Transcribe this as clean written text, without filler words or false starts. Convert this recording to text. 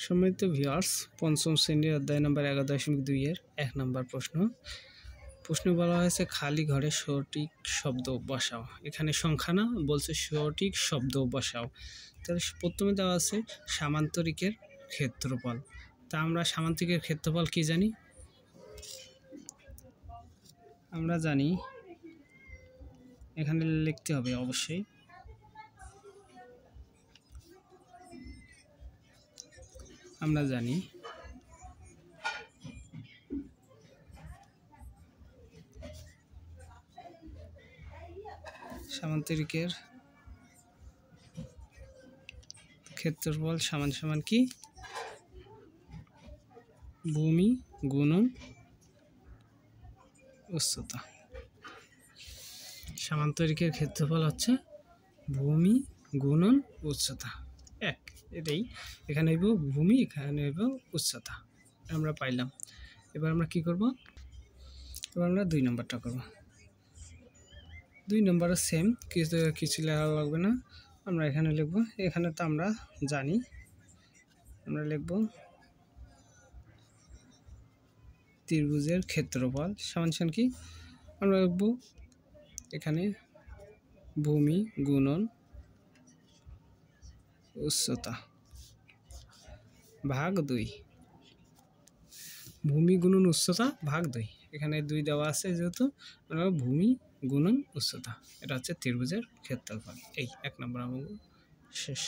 সম্মানিত ভিউয়ার্স, পঞ্চম শ্রেণীর অধ্যায় নম্বর 11.2 এর 1 নম্বর প্রশ্ন বলা হয়েছে খালি ঘরে সঠিক শব্দ বসাও। এখানে সংখ্যা না, বলছে সঠিক শব্দ বসাও। তাহলে প্রথমে দেওয়া আছে সামান্তরিকের ক্ষেত্রফল। তা আমরা সামান্তরিকের ক্ষেত্রফল কি জানি? আমরা জানি এখানে লিখতে হবে অবশ্যই আমরা জানি সামান্তরিকের ক্ষেত্রফল সমান সমান কি? ভূমি গুণন উচ্চতা। সামান্তরিকের ক্ষেত্রফল হচ্ছে ভূমি গুণন উচ্চতা। এটাই এখানে হইব ভূমি, এখানে হইব উচ্চতা। আমরা পাইলাম। এবার আমরা কি করব? এবার আমরা 2 নম্বরটা করব। 2 নম্বরে সেম, কিছু লেখা লাগবে না। আমরা এখানে লিখব, এখানে তো আমরা জানি, আমরা লিখব ত্রিভুজের ক্ষেত্রফল সমান সমান কি? আমরা লিখব এখানে ভূমি গুণন উচ্চতা ভাগ 2। ভূমি গুণন উচ্চতা ভাগ 2। এখানে 2 দেওয়া আছে যেহেতু আমরা ভূমি গুণন উচ্চতা, এটা হচ্ছে ত্রিভুজের ক্ষেত্রফল। এই 1 নম্বর আমাদের শেষ।